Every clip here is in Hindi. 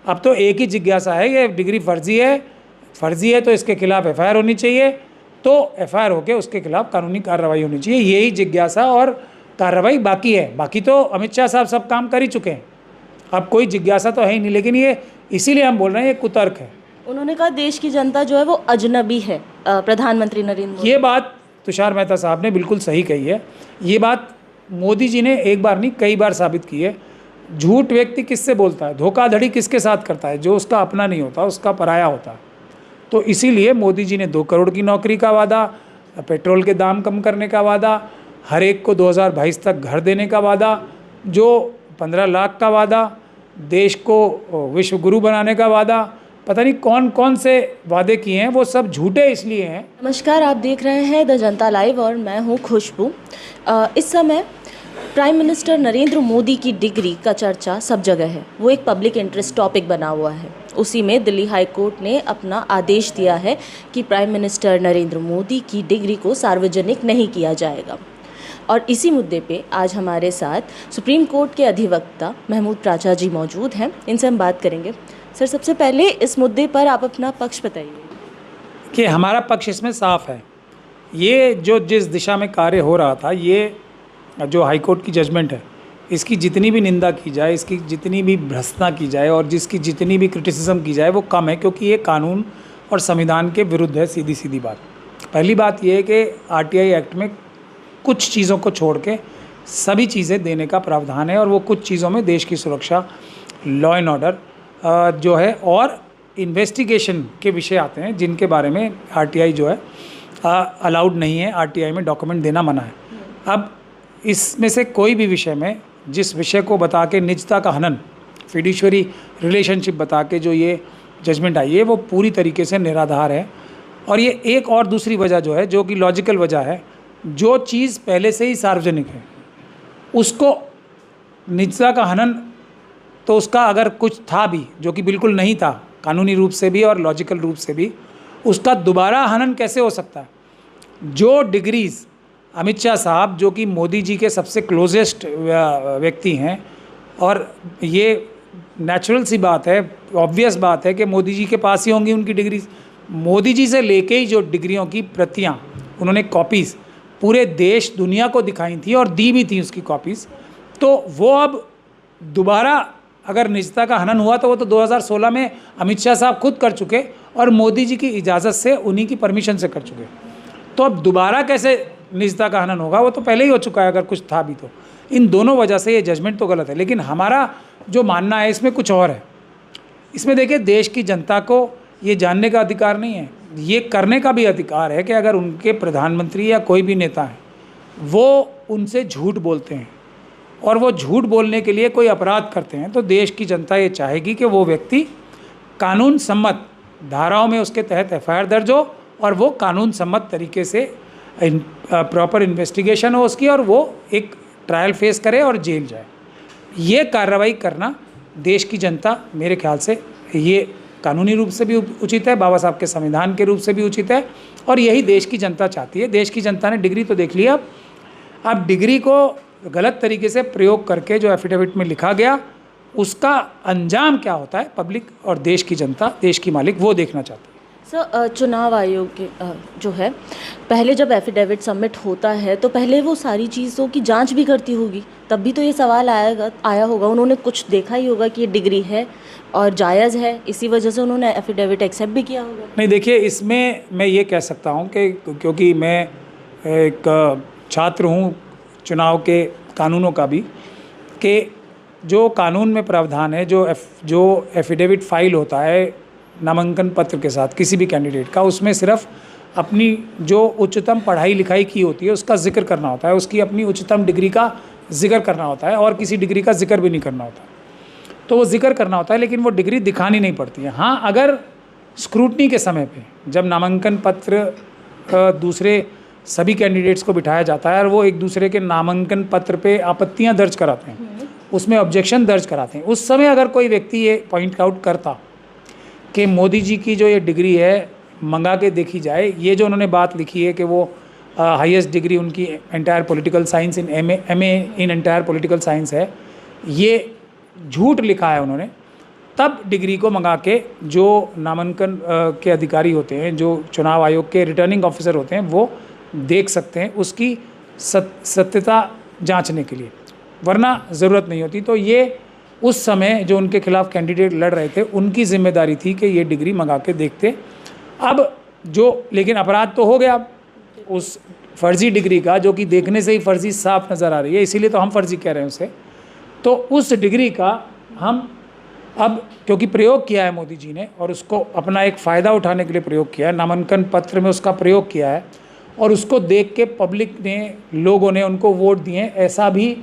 अब तो एक ही जिज्ञासा है, ये डिग्री फर्जी है तो इसके खिलाफ एफआईआर होनी चाहिए, तो एफआईआर होकर उसके खिलाफ कानूनी कार्रवाई होनी चाहिए। यही जिज्ञासा और कार्रवाई बाकी है। बाकी तो अमित शाह साहब सब काम कर ही चुके हैं, अब कोई जिज्ञासा तो है ही नहीं। लेकिन ये इसीलिए हम बोल रहे हैं ये कुतर्क है। उन्होंने कहा देश की जनता जो है वो अजनबी है प्रधानमंत्री नरेंद्र मोदी। ये बात तुषार मेहता साहब ने बिल्कुल सही कही है। ये बात मोदी जी ने एक बार नहीं कई बार साबित की है। झूठ व्यक्ति किससे बोलता है, धोखाधड़ी किसके साथ करता है, जो उसका अपना नहीं होता उसका पराया होता है। तो इसीलिए मोदी जी ने 2 करोड़ की नौकरी का वादा, पेट्रोल के दाम कम करने का वादा, हर एक को 2022 तक घर देने का वादा, जो 15 लाख का वादा, देश को विश्व गुरु बनाने का वादा, पता नहीं कौन कौन से वादे किए हैं, वो सब झूठे इसलिए हैं। नमस्कार, आप देख रहे हैं द जनता लाइव और मैं हूं खुशबू। इस समय प्राइम मिनिस्टर नरेंद्र मोदी की डिग्री का चर्चा सब जगह है। वो एक पब्लिक इंटरेस्ट टॉपिक बना हुआ है। उसी में दिल्ली हाई कोर्ट ने अपना आदेश दिया है कि प्राइम मिनिस्टर नरेंद्र मोदी की डिग्री को सार्वजनिक नहीं किया जाएगा। और इसी मुद्दे पे आज हमारे साथ सुप्रीम कोर्ट के अधिवक्ता महमूद प्राचा जी मौजूद हैं। इनसे हम बात करेंगे। सर, सबसे पहले इस मुद्दे पर आप अपना पक्ष बताइए। कि हमारा पक्ष इसमें साफ है। ये जो जिस दिशा में कार्य हो रहा था, ये जो हाई कोर्ट की जजमेंट है, इसकी जितनी भी निंदा की जाए, इसकी जितनी भी भर्त्सना की जाए और जिसकी जितनी भी क्रिटिसिज्म की जाए वो कम है, क्योंकि ये कानून और संविधान के विरुद्ध है। सीधी सीधी बात। पहली बात ये है कि आरटीआई एक्ट में कुछ चीज़ों को छोड़ के सभी चीज़ें देने का प्रावधान है, और वो कुछ चीज़ों में देश की सुरक्षा, लॉ एंड ऑर्डर जो है और इन्वेस्टिगेशन के विषय आते हैं, जिनके बारे में आरटीआई जो है अलाउड नहीं है। आरटीआई में डॉक्यूमेंट देना मना है। अब इसमें से कोई भी विषय में जिस विषय को बता के निजता का हनन, फिड्यूशियरी रिलेशनशिप बता के जो ये जजमेंट आई है, वो पूरी तरीके से निराधार है। और ये एक और दूसरी वजह जो है, जो कि लॉजिकल वजह है, जो चीज़ पहले से ही सार्वजनिक है उसको निजता का हनन, तो उसका अगर कुछ था भी जो कि बिल्कुल नहीं था कानूनी रूप से भी और लॉजिकल रूप से भी, उसका दोबारा हनन कैसे हो सकता है। जो डिग्रीज़ अमित शाह साहब, जो कि मोदी जी के सबसे क्लोजेस्ट व्यक्ति हैं, और ये नेचुरल सी बात है, ऑब्वियस बात है कि मोदी जी के पास ही होंगी उनकी डिग्रीज। मोदी जी से लेके ही जो डिग्रियों की प्रतियाँ उन्होंने कॉपीज़ पूरे देश दुनिया को दिखाई थी और दी भी थी उसकी कॉपीज़, तो वो अब दोबारा अगर निजता का हनन हुआ तो वो तो 2016 में अमित शाह साहब खुद कर चुके और मोदी जी की इजाज़त से, उन्हीं की परमिशन से कर चुके। तो अब दोबारा कैसे निजता का हनन होगा, वो तो पहले ही हो चुका है अगर कुछ था भी तो। इन दोनों वजह से ये जजमेंट तो गलत है। लेकिन हमारा जो मानना है इसमें कुछ और है। इसमें देखिए, देश की जनता को ये जानने का अधिकार नहीं है, ये करने का भी अधिकार है कि अगर उनके प्रधानमंत्री या कोई भी नेता है वो उनसे झूठ बोलते हैं और वो झूठ बोलने के लिए कोई अपराध करते हैं, तो देश की जनता ये चाहेगी कि वो व्यक्ति कानून सम्मत धाराओं में उसके तहत एफआईआर दर्ज हो और वो कानून सम्मत तरीके से प्रॉपर इन्वेस्टिगेशन हो उसकी, और वो एक ट्रायल फेस करे और जेल जाए। ये कार्रवाई करना देश की जनता, मेरे ख्याल से ये कानूनी रूप से भी उचित है, बाबा साहब के संविधान के रूप से भी उचित है, और यही देश की जनता चाहती है। देश की जनता ने डिग्री तो देख लिया, अब डिग्री को गलत तरीके से प्रयोग करके जो एफिडेविट में लिखा गया उसका अंजाम क्या होता है, पब्लिक और देश की जनता, देश की मालिक, वो देखना चाहती है। सर, चुनाव आयोग जो है, पहले जब एफिडेविट सबमिट होता है तो पहले वो सारी चीज़ों की जांच भी करती होगी, तब भी तो ये सवाल आया होगा। उन्होंने कुछ देखा ही होगा कि ये डिग्री है और जायज़ है, इसी वजह से उन्होंने एफिडेविट एक्सेप्ट भी किया होगा। नहीं, देखिए, इसमें मैं ये कह सकता हूँ कि क्योंकि मैं एक छात्र हूँ चुनाव के कानूनों का भी, कि जो कानून में प्रावधान है, जो एफिडेविट फाइल होता है नामांकन पत्र के साथ किसी भी कैंडिडेट का, उसमें सिर्फ अपनी जो उच्चतम पढ़ाई लिखाई की होती है उसका जिक्र करना होता है, उसकी अपनी उच्चतम डिग्री का जिक्र करना होता है, और किसी डिग्री का जिक्र भी नहीं करना होता। तो वो जिक्र करना होता है, लेकिन वो डिग्री दिखानी नहीं पड़ती है। हाँ, अगर स्क्रूटनी के समय पे जब नामांकन पत्र दूसरे सभी कैंडिडेट्स को बिठाया जाता है और वो एक दूसरे के नामांकन पत्र पे आपत्तियां दर्ज कराते हैं, उसमें ऑब्जेक्शन दर्ज कराते हैं, उस समय अगर कोई व्यक्ति ये पॉइंट आउट करता कि मोदी जी की जो ये डिग्री है मंगा के देखी जाए, ये जो उन्होंने बात लिखी है कि वो हाईएस्ट डिग्री उनकी entire political science in MA in entire political science है, ये झूठ लिखा है उन्होंने, तब डिग्री को मंगा के जो नामांकन के अधिकारी होते हैं, जो चुनाव आयोग के रिटर्निंग ऑफिसर होते हैं, वो देख सकते हैं उसकी सत्यता जांचने के लिए, वरना ज़रूरत नहीं होती। तो ये उस समय जो उनके खिलाफ कैंडिडेट लड़ रहे थे उनकी जिम्मेदारी थी कि ये डिग्री मंगा के देखते। अब लेकिन अपराध तो हो गया उस फर्जी डिग्री का, जो कि देखने से ही फर्जी साफ नज़र आ रही है, इसीलिए तो हम फर्जी कह रहे हैं उसे। तो उस डिग्री का हम अब क्योंकि प्रयोग किया है मोदी जी ने और उसको अपना एक फ़ायदा उठाने के लिए प्रयोग किया है, नामांकन पत्र में उसका प्रयोग किया है और उसको देख के पब्लिक ने, लोगों ने उनको वोट दिए, ऐसा भी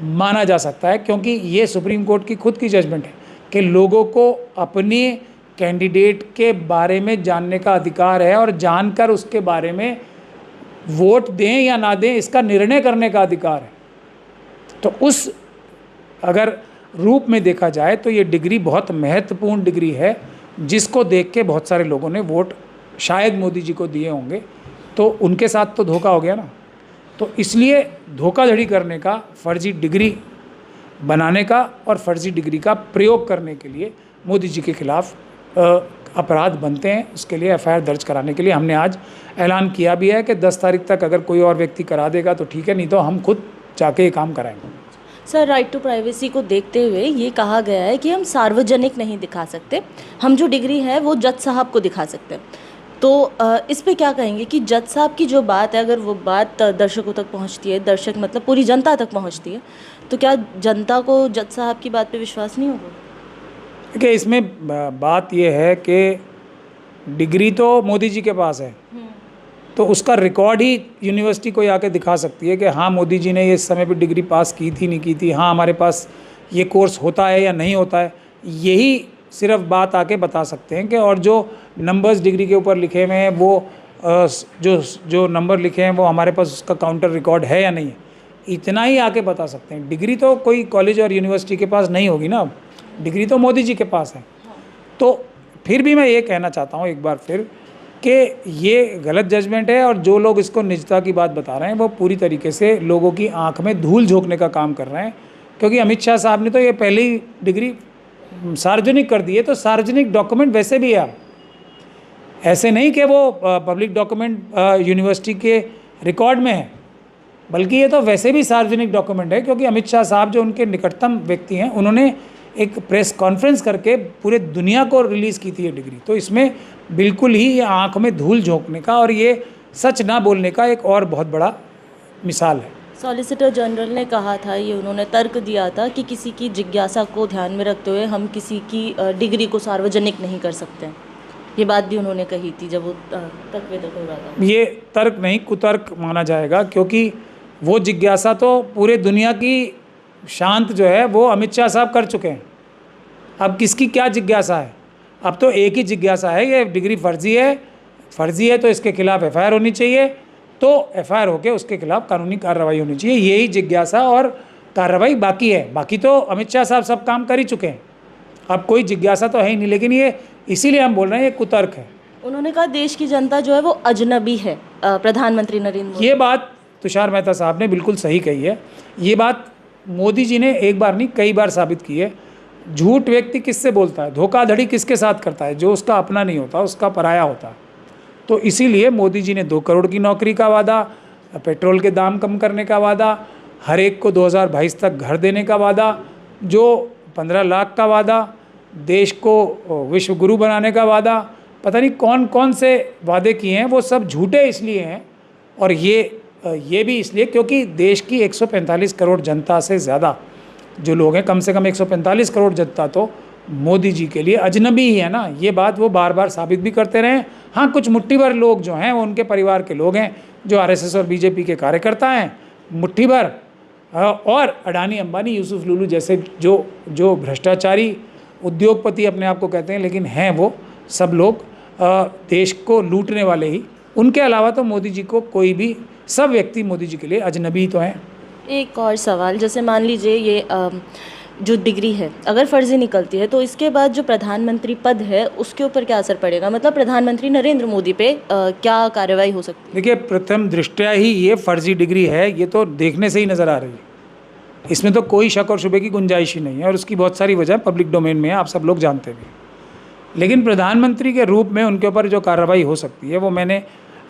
माना जा सकता है। क्योंकि ये सुप्रीम कोर्ट की खुद की जजमेंट है कि लोगों को अपने कैंडिडेट के बारे में जानने का अधिकार है और जानकर उसके बारे में वोट दें या ना दें इसका निर्णय करने का अधिकार है। तो उस अगर रूप में देखा जाए तो ये डिग्री बहुत महत्वपूर्ण डिग्री है, जिसको देख के बहुत सारे लोगों ने वोट शायद मोदी जी को दिए होंगे। तो उनके साथ तो धोखा हो गया ना। तो इसलिए धोखाधड़ी करने का, फर्जी डिग्री बनाने का और फर्जी डिग्री का प्रयोग करने के लिए मोदी जी के खिलाफ अपराध बनते हैं। उसके लिए एफआईआर दर्ज कराने के लिए हमने आज ऐलान किया भी है कि 10 तारीख तक अगर कोई और व्यक्ति करा देगा तो ठीक है, नहीं तो हम खुद जाके ये काम कराएंगे। सर, राइट टू प्राइवेसी को देखते हुए ये कहा गया है कि हम सार्वजनिक नहीं दिखा सकते, हम जो डिग्री है वो जज साहब को दिखा सकते हैं। तो इस पे क्या कहेंगे कि जज साहब की जो बात है, अगर वो बात दर्शकों तक पहुंचती है, दर्शक मतलब पूरी जनता तक पहुंचती है, तो क्या जनता को जज साहब की बात पे विश्वास नहीं होगा? देखिए, इसमें बात यह है कि डिग्री तो मोदी जी के पास है, तो उसका रिकॉर्ड ही यूनिवर्सिटी को आके दिखा सकती है कि हाँ मोदी जी ने ये इस समय पे डिग्री पास की थी, नहीं की थी, हाँ हमारे पास ये कोर्स होता है या नहीं होता है। यही सिर्फ बात आके बता सकते हैं कि और जो नंबर्स डिग्री के ऊपर लिखे हुए हैं वो जो नंबर लिखे हैं वो हमारे पास उसका काउंटर रिकॉर्ड है या नहीं है, इतना ही आके बता सकते हैं। डिग्री तो कोई कॉलेज और यूनिवर्सिटी के पास नहीं होगी ना, डिग्री तो मोदी जी के पास है। तो फिर भी मैं ये कहना चाहता हूँ एक बार फिर कि ये गलत जजमेंट है और जो लोग इसको निजता की बात बता रहे हैं वो पूरी तरीके से लोगों की आंख में धूल झोंकने का काम कर रहे हैं। क्योंकि अमित शाह साहब ने तो ये पहले ही डिग्री सार्वजनिक कर दी है, तो सार्वजनिक डॉक्यूमेंट वैसे भी है, ऐसे नहीं कि वो पब्लिक डॉक्यूमेंट यूनिवर्सिटी के रिकॉर्ड में है, बल्कि ये तो वैसे भी सार्वजनिक डॉक्यूमेंट है। क्योंकि अमित शाह साहब जो उनके निकटतम व्यक्ति हैं, उन्होंने एक प्रेस कॉन्फ्रेंस करके पूरे दुनिया को रिलीज़ की थी ये डिग्री। तो इसमें बिल्कुल ही ये आँख में धूल झोंकने का और ये सच ना बोलने का एक और बहुत बड़ा मिसाल है। सॉलिसिटर जनरल ने कहा था, ये उन्होंने तर्क दिया था कि किसी की जिज्ञासा को ध्यान में रखते हुए हम किसी की डिग्री को सार्वजनिक नहीं कर सकते। ये बात भी उन्होंने कही थी जब वो तर्क वितर्क हो रहा था। ये तर्क नहीं, कुतर्क माना जाएगा, क्योंकि वो जिज्ञासा तो पूरे दुनिया की शांत जो है वो अमित शाह साहब कर चुके हैं। अब किसकी क्या जिज्ञासा है? अब तो एक ही जिज्ञासा है, ये डिग्री फर्जी है तो इसके खिलाफ एफआईआर होनी चाहिए, तो एफआईआर होकर उसके खिलाफ कानूनी कार्रवाई होनी चाहिए। यही जिज्ञासा और कार्रवाई बाकी है। बाकी तो अमित शाह साहब सब काम कर ही चुके हैं, अब कोई जिज्ञासा तो है ही नहीं। लेकिन ये इसीलिए हम बोल रहे हैं ये कुतर्क है। उन्होंने कहा देश की जनता जो है वो अजनबी है प्रधानमंत्री नरेंद्र मोदी। ये बात तुषार मेहता साहब ने बिल्कुल सही कही है। ये बात मोदी जी ने एक बार नहीं कई बार साबित की है। झूठ व्यक्ति किससे बोलता है, धोखाधड़ी किसके साथ करता है? जो उसका अपना नहीं होता, उसका पराया होता है। तो इसीलिए मोदी जी ने 2 करोड़ की नौकरी का वादा, पेट्रोल के दाम कम करने का वादा, हर एक को 2022 तक घर देने का वादा, जो 15 लाख का वादा, देश को विश्व गुरु बनाने का वादा, पता नहीं कौन कौन से वादे किए हैं, वो सब झूठे इसलिए हैं। और ये भी इसलिए क्योंकि देश की 145 करोड़ जनता से ज़्यादा जो लोग हैं, कम से कम 145 करोड़ जनता तो मोदी जी के लिए अजनबी ही है ना। ये बात वो बार बार साबित भी करते रहे। हाँ, कुछ मुट्ठी भर लोग जो हैं वो उनके परिवार के लोग हैं, जो आरएसएस और बीजेपी के कार्यकर्ता हैं, मुट्ठी भर, और अडानी अंबानी यूसुफ लुलू जैसे जो भ्रष्टाचारी उद्योगपति अपने आप को कहते हैं, लेकिन हैं वो सब लोग देश को लूटने वाले ही। उनके अलावा तो मोदी जी को कोई भी, सब व्यक्ति मोदी जी के लिए अजनबी तो हैं। एक और सवाल, जैसे मान लीजिए ये जो डिग्री है अगर फर्जी निकलती है तो इसके बाद जो प्रधानमंत्री पद है उसके ऊपर क्या असर पड़ेगा? मतलब प्रधानमंत्री नरेंद्र मोदी पे क्या कार्रवाई हो सकती है? देखिए, प्रथम दृष्टया ही ये फर्जी डिग्री है, ये तो देखने से ही नज़र आ रही है। इसमें तो कोई शक और शुबे की गुंजाइश ही नहीं है और उसकी बहुत सारी वजह पब्लिक डोमेन में है, आप सब लोग जानते भी। लेकिन प्रधानमंत्री के रूप में उनके ऊपर जो कार्रवाई हो सकती है वो मैंने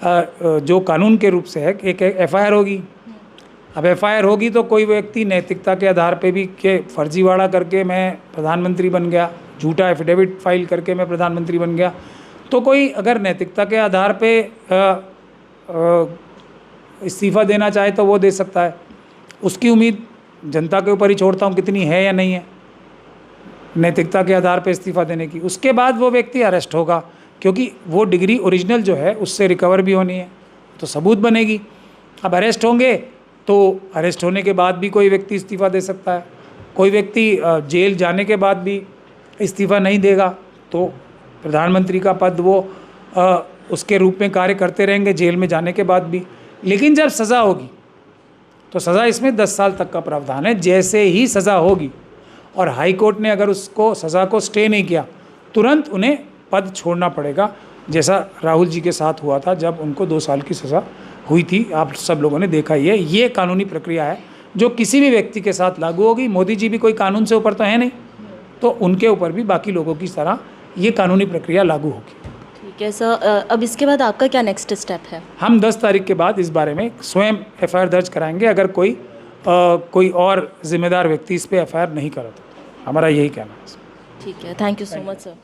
जो कानून के रूप से है कि एक FIR होगी। अब FIR होगी तो कोई व्यक्ति नैतिकता के आधार पे भी कि फर्जीवाड़ा करके मैं प्रधानमंत्री बन गया, झूठा एफिडेविट फाइल करके मैं प्रधानमंत्री बन गया, तो कोई अगर नैतिकता के आधार पे इस्तीफ़ा देना चाहे तो वो दे सकता है। उसकी उम्मीद जनता के ऊपर ही छोड़ता हूँ कितनी है या नहीं है नैतिकता के आधार पे इस्तीफ़ा देने की। उसके बाद वो व्यक्ति अरेस्ट होगा, क्योंकि वो डिग्री ओरिजिनल जो है उससे रिकवर भी होनी है, तो सबूत बनेगी। अब अरेस्ट होंगे तो अरेस्ट होने के बाद भी कोई व्यक्ति इस्तीफ़ा दे सकता है, कोई व्यक्ति जेल जाने के बाद भी इस्तीफ़ा नहीं देगा तो प्रधानमंत्री का पद वो उसके रूप में कार्य करते रहेंगे जेल में जाने के बाद भी। लेकिन जब सज़ा होगी तो सज़ा इसमें 10 साल तक का प्रावधान है। जैसे ही सज़ा होगी और हाई कोर्ट ने अगर उसको सज़ा को स्टे नहीं किया, तुरंत उन्हें पद छोड़ना पड़ेगा, जैसा राहुल जी के साथ हुआ था जब उनको 2 साल की सज़ा हुई थी। आप सब लोगों ने देखा ही है। ये कानूनी प्रक्रिया है जो किसी भी व्यक्ति के साथ लागू होगी। मोदी जी भी कोई कानून से ऊपर तो है नहीं, तो उनके ऊपर भी बाकी लोगों की तरह ये कानूनी प्रक्रिया लागू होगी। ठीक है सर, अब इसके बाद आपका क्या नेक्स्ट स्टेप है? हम 10 तारीख के बाद इस बारे में स्वयं FIR दर्ज कराएंगे अगर कोई और जिम्मेदार व्यक्ति इस पर FIR नहीं करा तो। हमारा यही कहना है। ठीक है, thank you so much sir.